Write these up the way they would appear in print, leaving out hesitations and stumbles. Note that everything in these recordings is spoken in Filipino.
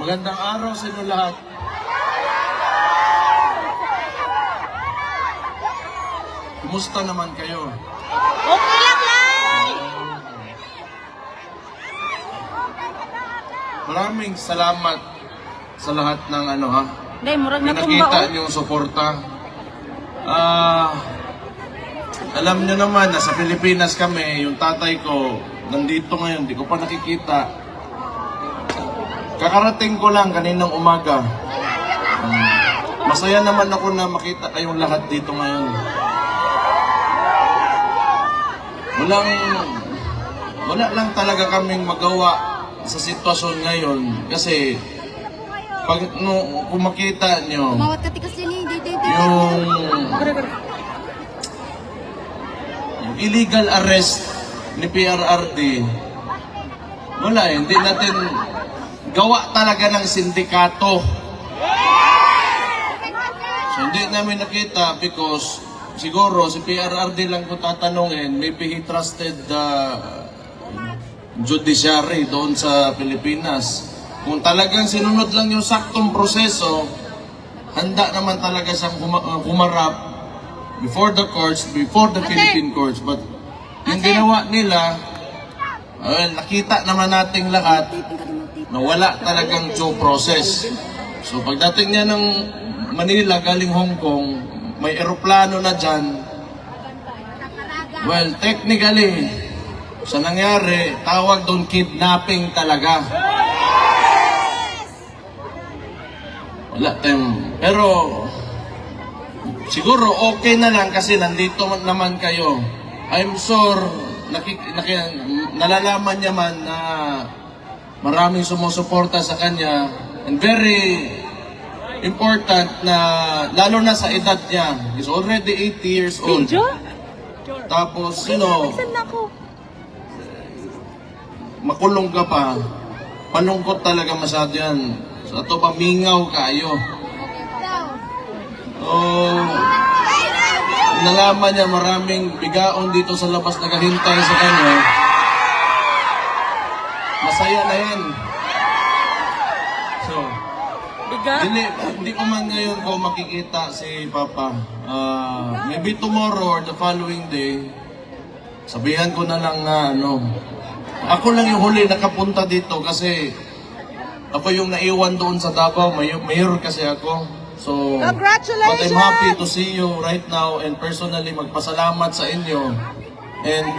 Magandang araw sa inyo lahat. Kumusta naman kayo? Okay lang, Lai! Maraming salamat sa lahat ng Day, murag na nakita tumba, niyong suporta. Alam niyo naman na sa Pilipinas kami, yung tatay ko nandito ngayon, di ko pa nakikita. Kakarating ko lang kaninang umaga. Masaya naman ako na makita kayong lahat dito ngayon. Wala lang talaga kaming magawa sa sitwasyon ngayon kasi kung makita nyo Mawat ka tikas din yung illegal arrest ni PRRD, wala hindi natin gawa talaga ng sindikato. So hindi namin nakita because siguro si PRRD lang kung tatanungin, maybe he trusted the judiciary doon sa Pilipinas. Kung talagang sinunod lang yung saktong proseso, handa naman talaga siyang humarap before the courts, before the Philippine courts. But yung ginawa nila, nakita naman nating lahat na wala talagang due process. So pagdating niya ng Manila galing Hong Kong, may eroplano na dyan. Well, technically, sa nangyari, tawag doon kidnapping talaga. Wala tayong, pero siguro okay na lang kasi nandito naman kayo. I'm sure nalalaman niya man na maraming sumusuporta sa kanya and very important na lalo na sa edad niya. He's already 80 years old. Tapos, makulong ka pa. Malungkot talaga masyado yan. So, ito ba, mingaw kayo. Nalaman niya maraming bigaon dito sa labas naghahintay sa kanya. Masaya na yan. So, hindi ko man ngayon ko makikita si Papa. Maybe tomorrow or the following day, sabihan ko na lang na ako lang yung huli nakapunta dito kasi ako yung naiwan doon sa Davao, mayor kasi ako. So, congratulations! But I'm happy to see you right now and personally magpasalamat sa inyo. And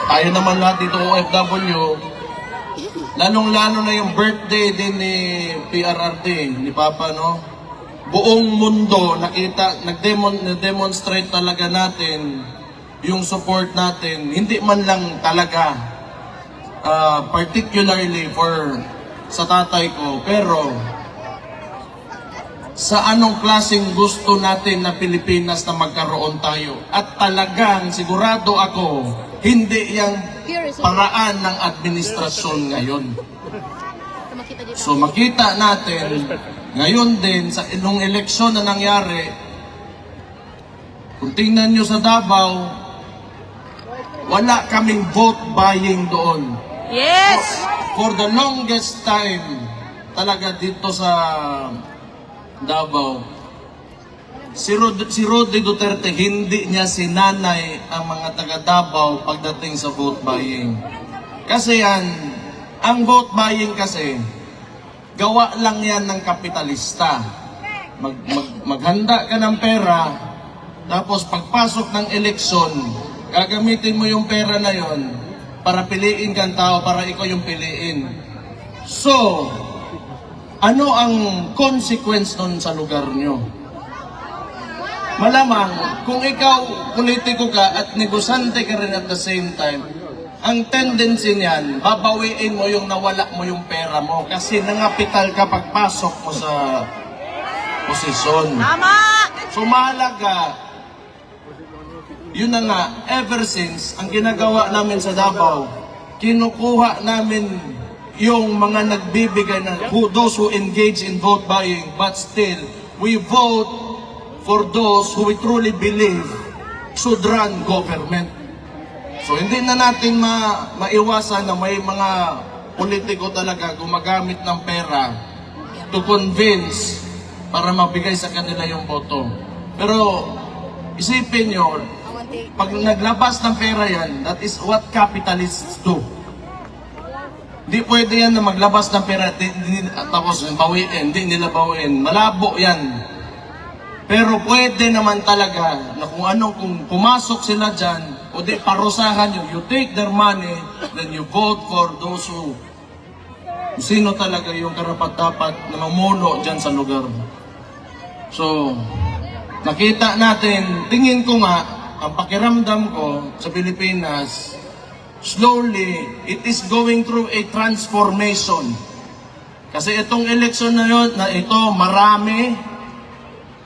tayo naman lahat dito OFW, lalong-lalo na yung birthday din ni PRRD, ni Papa, no? Buong mundo nag-demonstrate talaga natin yung support natin. Hindi man lang talaga particularly sa tatay ko, pero sa anong klaseng gusto natin na Pilipinas na magkaroon tayo. At talagang sigurado ako, hindi yung paraan ng administrasyon ngayon. So makita natin, ngayon din, sa nung eleksyon na nangyari, kung tingnan nyo sa Davao, wala kaming vote buying doon. Yes! For the longest time, talaga dito sa Davao, si Roddy Duterte, hindi niya sinanay ang mga taga Davao pagdating sa vote buying. Kasi ang vote buying kasi, gawa lang yan ng kapitalista. Maghanda ka ng pera, tapos pagpasok ng eleksyon, gagamitin mo yung pera na yon para piliin kang tao, para ikaw yung piliin. So, ano ang consequence nun sa lugar nyo? Malamang, kung ikaw politiko ka at negosante ka rin at the same time, ang tendency niyan, babawiin mo yung nawala mo yung pera mo kasi nangapital ka pagpasok mo sa posisyon. Tama! So, mahalaga, yun na nga, ever since, ang ginagawa namin sa Davao, kinukuha namin yung mga nagbibigay na those who engage in vote buying, but still, we vote for those who we truly believe should run government. So hindi na natin maiwasan na may mga politiko talaga gumagamit ng pera to convince para mabigay sa kanila yung boto. Pero isipin nyo, pag naglabas ng pera yan, that is what capitalists do. Hindi pwede yan na maglabas ng pera tapos bawiin, hindi nila bawiin. Malabo yan. Pero pwede naman talaga na kung pumasok sila dyan, o di parusahan nyo, you take their money, then you vote for those who sino talaga yung karapat-dapat na mamuno dyan sa lugar. So, nakita natin, tingin ko nga, ang pakiramdam ko sa Pilipinas, slowly, it is going through a transformation. Kasi itong eleksyon na yun, na ito, marami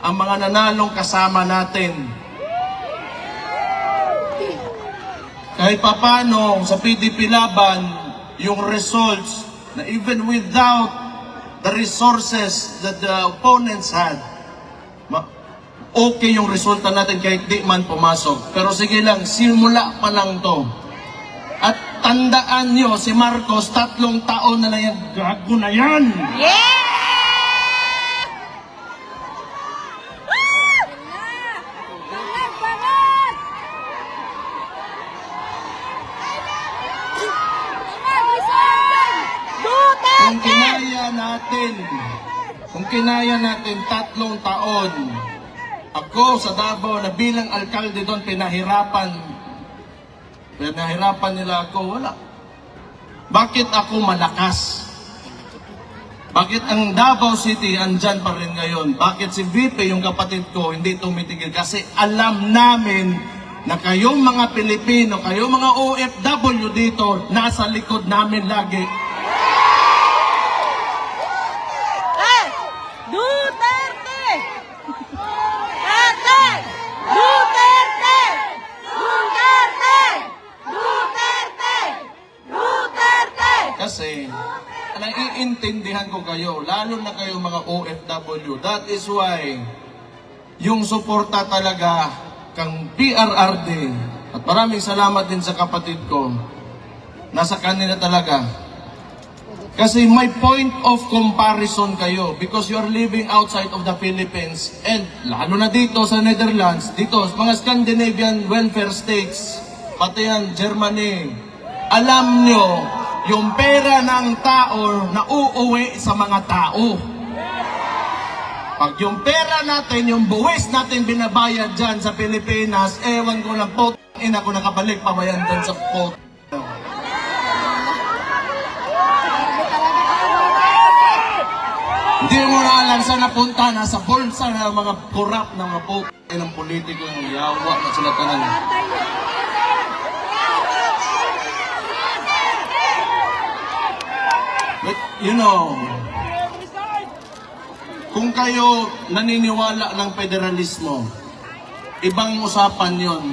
ang mga nanalong kasama natin. Kahit papano, sa PDP Laban, yung results, na even without the resources that the opponents had, okay yung resulta natin kahit di man pumasok. Pero sige lang, simula pa lang to. At tandaan nyo, si Marcos, 3 taon na lang yan, gago na yan! Yeah! Kung kinaya natin 3 taon, ako sa Davao na bilang alkalde doon, pinahirapan nila ako, wala. Bakit ako malakas? Bakit ang Davao City andyan pa rin ngayon? Bakit si VP, yung kapatid ko, hindi tumitigil? Kasi alam namin na kayong mga Pilipino, kayong mga OFW dito, nasa likod namin lagi. Duterte! Duterte! Duterte! Duterte! Duterte! Duterte! Kasi, naiintindihan ko kayo, lalo na kayo mga OFW. That is why, yung suporta talaga kang PRRD, at maraming salamat din sa kapatid ko, nasa kanila talaga. Kasi may point of comparison kayo because you are living outside of the Philippines and lalo na dito sa Netherlands, dito mga Scandinavian welfare states, pati yan Germany. Alam nyo, yung pera ng tao na uuwi sa mga tao. Pag yung pera natin, yung buwis natin binabayad dyan sa Pilipinas, ewan ko lang po, ina ko nakabalik pa ba yan dyan sa po. Hindi mo na alam saan napunta, nasa bulsa ng mga korap ng mga puti ng politiko ng yawa na sila tanan. But, you know, kung kayo naniniwala ng federalismo, ibang usapan yon.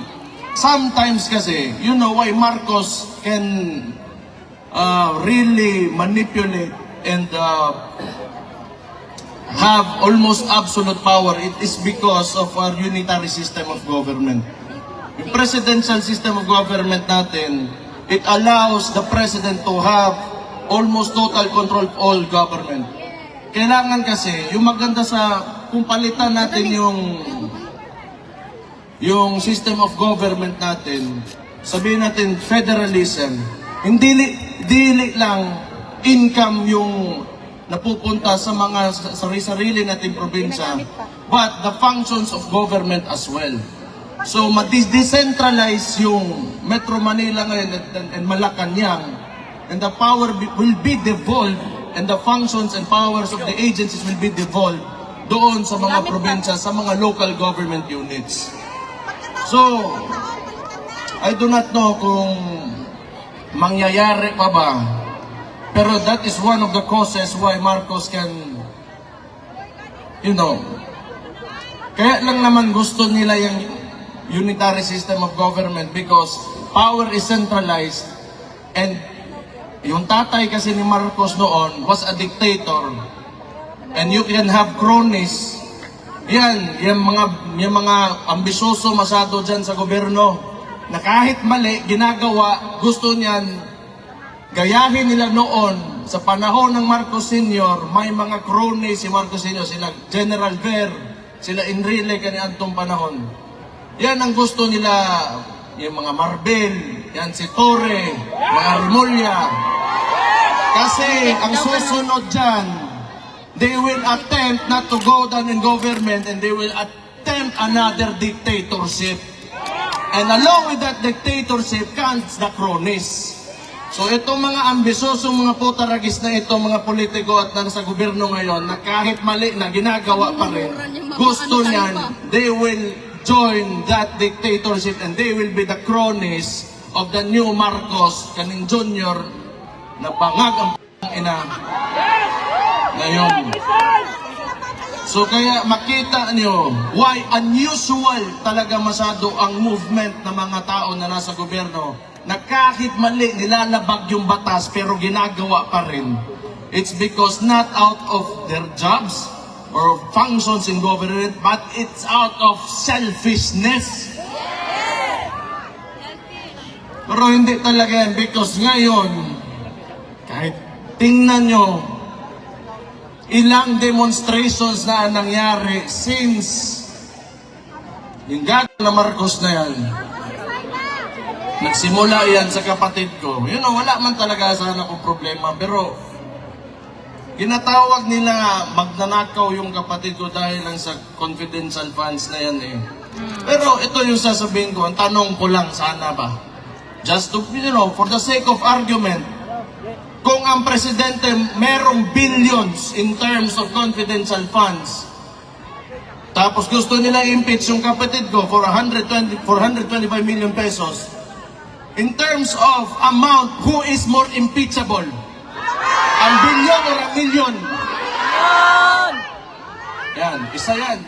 Sometimes kasi, you know why Marcos can really manipulate and have almost absolute power. It is because of our unitary system of government. Yung presidential system of government natin, it allows the president to have almost total control of all government. Kailangan kasi, yung maganda sa, kung palitan natin yung system of government natin, sabihin natin federalism, hindi dili lang income yung napupunta sa mga sarili-sarili nating probinsya, but the functions of government as well. So, ma-decentralize yung Metro Manila ngayon and Malacanang, and the power will be devolved, and the functions and powers of the agencies will be devolved doon sa mga probinsya, sa mga local government units. So, I do not know kung mangyayari pa ba. Pero that is one of the causes why Marcos can, you know, kaya lang naman gusto nila yung unitary system of government because power is centralized and yung tatay kasi ni Marcos noon was a dictator and you can have cronies. Yung mga ambisyoso masyado dyan sa gobyerno na kahit mali, ginagawa, gusto niyan gayahin nila noon sa panahon ng Marcos Sr., may mga cronies si Marcos Sr., sila General Ver, sila Enrile kaniadtong panahon. Yan ang gusto nila, yung mga Marbel, yan si Torre, mga Rimulya. Kasi ang susunod dyan, they will attempt not to go down in government and they will attempt another dictatorship. And along with that dictatorship comes the cronies. So itong mga ambisosong mga putaragis na ito, mga politiko at nasa gobyerno ngayon, na kahit mali na ginagawa pa rin, gusto niyan, they will join that dictatorship and they will be the cronies of the new Marcos, kaning Junior, na bangag ang ina ngayon. So kaya makita niyo why unusual talaga masyado ang movement ng mga tao na nasa gobyerno na kahit mali nilalabag yung batas pero ginagawa pa rin. It's because not out of their jobs or functions in government, but it's out of selfishness. Pero hindi talaga yan because ngayon, kahit tingnan nyo, ilang demonstrations na nangyari since yung gago na Marcos na yan. Nagsimula yan sa kapatid ko. You know, wala man talaga sana akong problema. Pero, ginatawag nila magnanakaw yung kapatid ko dahil lang sa confidential funds na yan eh. Pero ito yung sasabihin ko, ang tanong ko lang sana ba? Just to, you know, for the sake of argument, kung ang presidente merong billions in terms of confidential funds, tapos gusto nila impeach yung kapatid ko for 425 million pesos, in terms of amount, who is more impeachable? Ang billion or ang million? Yan, isa yan.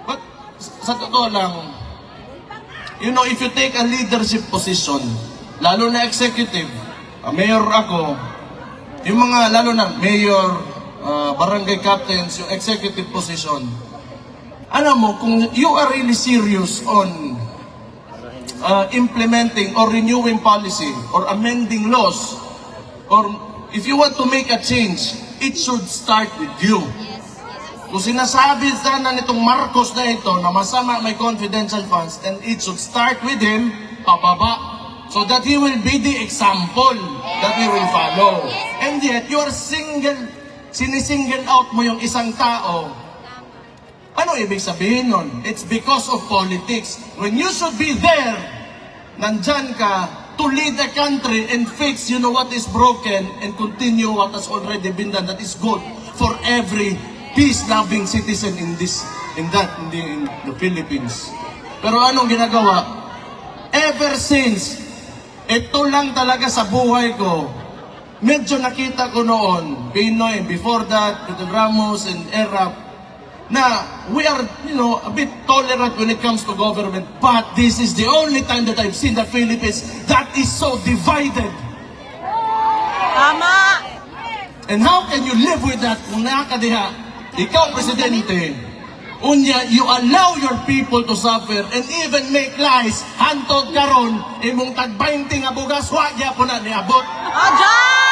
But sa totoo lang, you know, if you take a leadership position, lalo na executive, mayor ako, yung mga, lalo na mayor, barangay captains, yung executive position, alam mo, kung you are really serious on implementing or renewing policy or amending laws, or if you want to make a change, it should start with you. Kung sinasabi sana nitong Marcos na ito na masama may confidential funds, then it should start with him, pababa, so that he will be the example that we will follow. And yet, you are sinisingle out mo yung isang tao. Ano ibig sabihin nun? It's because of politics. When you should be there, nandyan ka to lead the country and fix, you know, what is broken and continue what has already been done. That is good for every peace-loving citizen in the Philippines. Pero anong ginagawa? Ever since, ito lang talaga sa buhay ko, medyo nakita ko noon, Pinoy, before that, Pedro Ramos and Erap, na we are, you know, a bit tolerant when it comes to government, but this is the only time that I've seen the Philippines that is so divided. Tama! And how can you live with that kung nakakadiha? Ikaw, Presidente, unya, you allow your people to suffer and even make lies, hantod karon imong tag-20 nga bugas, wa gyapon na niabot. Ajan!